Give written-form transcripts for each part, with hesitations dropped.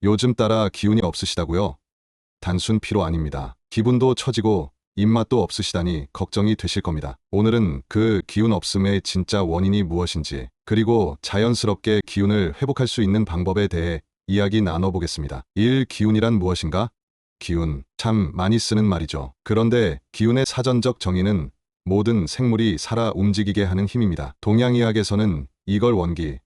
요즘 따라 기운이 없으시다고요? 단순 피로 아닙니다. 기분도 처지고 입맛도 없으시다니 걱정이 되실 겁니다. 오늘은 그 기운 없음의 진짜 원인이 무엇인지, 그리고 자연스럽게 기운을 회복할 수 있는 방법에 대해 이야기 나눠보겠습니다. 기운이란 무엇인가? 기운, 참 많이 쓰는 말이죠. 그런데 기운의 사전적 정의는 모든 생물이 살아 움직이게 하는 힘입니다. 동양의학에서는 이걸 원기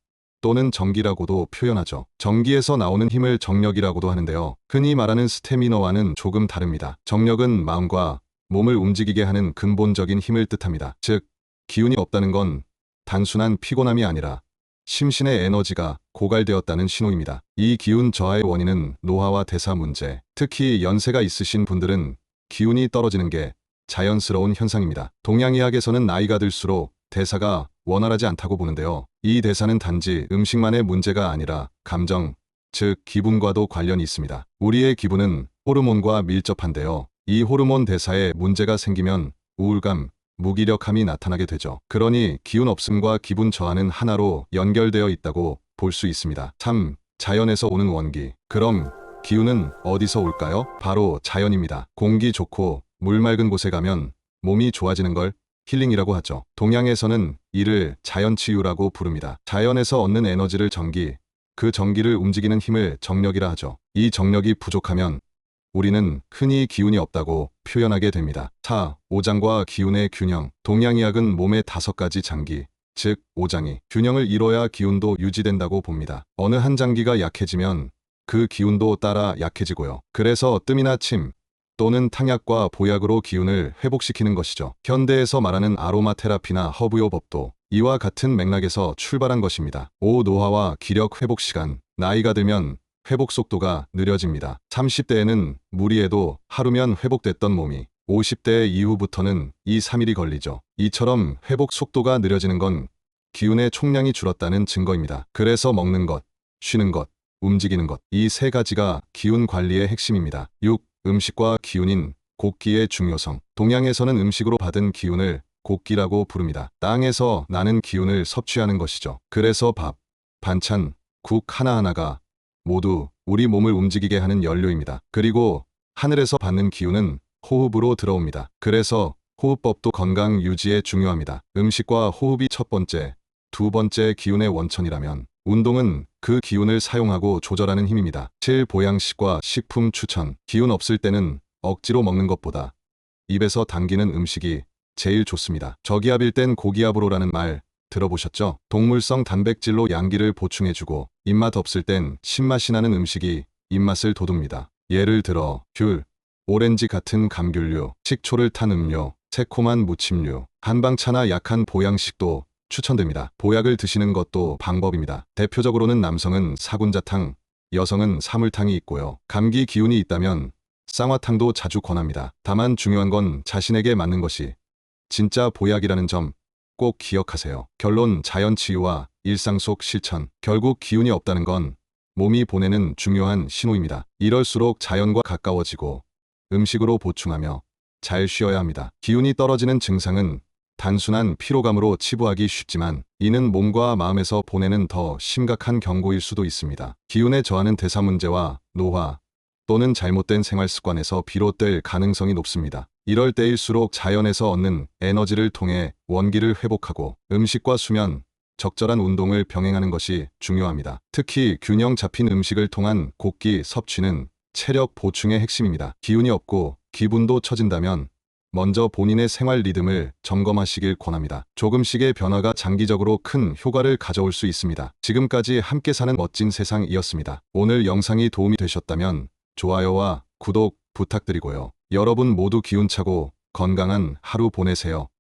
또는 정기라고도 표현하죠. 정기에서 나오는 힘을 정력이라고도 하는데요. 흔히 말하는 스태미너와는 조금 다릅니다. 정력은 마음과 몸을 움직이게 하는 근본적인 힘을 뜻합니다. 즉, 기운이 없다는 건 단순한 피곤함이 아니라 심신의 에너지가 고갈되었다는 신호입니다. 이 기운 저하의 원인은 노화와 대사 문제, 특히 연세가 있으신 분들은 기운이 떨어지는 게 자연스러운 현상입니다. 동양의학에서는 나이가 들수록 대사가 원활하지 않다고 보는데요. 이 대사는 단지 음식만의 문제가 아니라 감정, 즉 기분과도 관련이 있습니다. 우리의 기분은 호르몬과 밀접한데요. 이 호르몬 대사에 문제가 생기면 우울감, 무기력함이 나타나게 되죠. 그러니 기운 없음과 기분 저하는 하나로 연결되어 있다고 볼 수 있습니다. 참, 자연에서 오는 원기. 그럼 기운은 어디서 올까요? 바로 자연입니다. 공기 좋고 물 맑은 곳에 가면 몸이 좋아지는 걸 힐링이라고 하죠. 동양에서는 이를 자연치유라고 부릅니다. 자연에서 얻는 에너지를 정기, 그 정기를 움직이는 힘을 정력이라 하죠. 이 정력이 부족하면 우리는 흔히 기운이 없다고 표현하게 됩니다. 오장과 기운의 균형. 동양의학은 몸의 5가지 장기, 즉 오장이 균형을 이뤄야 기운도 유지된다고 봅니다. 어느 한 장기가 약해지면 그 기운도 따라 약해지고요. 그래서 뜸이나 침 또는 탕약과 보약으로 기운을 회복시키는 것이죠. 현대에서 말하는 아로마 테라피나 허브요법도 이와 같은 맥락에서 출발한 것입니다. 노화와 기력 회복 시간. 나이가 들면 회복 속도가 느려집니다. 30대에는 무리해도 하루면 회복됐던 몸이 50대 이후부터는 2, 3일이 걸리죠. 이처럼 회복 속도가 느려지는 건 기운의 총량이 줄었다는 증거입니다. 그래서 먹는 것, 쉬는 것, 움직이는 것, 이 3가지가 기운 관리의 핵심입니다. 음식과 기운인 곡기의 중요성. 동양에서는 음식으로 받은 기운을 곡기라고 부릅니다. 땅에서 나는 기운을 섭취하는 것이죠. 그래서 밥, 반찬, 국 하나하나가 모두 우리 몸을 움직이게 하는 연료입니다. 그리고 하늘에서 받는 기운은 호흡으로 들어옵니다. 그래서 호흡법도 건강 유지에 중요합니다. 음식과 호흡이 첫 번째, 두 번째 기운의 원천이라면 운동은 그 기운을 사용하고 조절하는 힘입니다. 보양식과 식품 추천. 기운 없을 때는 억지로 먹는 것보다 입에서 당기는 음식이 제일 좋습니다. 저기압일 땐 고기압으로라는 말 들어보셨죠? 동물성 단백질로 양기를 보충해주고 입맛 없을 땐 신맛이 나는 음식이 입맛을 돋웁니다. 예를 들어 귤, 오렌지 같은 감귤류, 식초를 탄 음료, 새콤한 무침류, 한방차나 약한 보양식도 추천됩니다. 보약을 드시는 것도 방법입니다. 대표적으로는 남성은 사군자탕, 여성은 사물탕이 있고요. 감기 기운이 있다면 쌍화탕도 자주 권합니다. 다만 중요한 건 자신에게 맞는 것이 진짜 보약이라는 점 꼭 기억하세요. 결론, 자연치유와 일상 속 실천. 결국 기운이 없다는 건 몸이 보내는 중요한 신호입니다. 이럴수록 자연과 가까워지고 음식으로 보충하며 잘 쉬어야 합니다. 기운이 떨어지는 증상은 단순한 피로감으로 치부하기 쉽지만 이는 몸과 마음에서 보내는 더 심각한 경고일 수도 있습니다. 기운의 저하는 대사 문제와 노화 또는 잘못된 생활 습관에서 비롯될 가능성이 높습니다. 이럴 때일수록 자연에서 얻는 에너지를 통해 원기를 회복하고 음식과 수면, 적절한 운동을 병행하는 것이 중요합니다. 특히 균형 잡힌 음식을 통한 곡기 섭취는 체력 보충의 핵심입니다. 기운이 없고 기분도 처진다면 먼저 본인의 생활 리듬을 점검하시길 권합니다. 조금씩의 변화가 장기적으로 큰 효과를 가져올 수 있습니다. 지금까지 함께 사는 멋진 세상이었습니다. 오늘 영상이 도움이 되셨다면 좋아요와 구독 부탁드리고요. 여러분 모두 기운차고 건강한 하루 보내세요.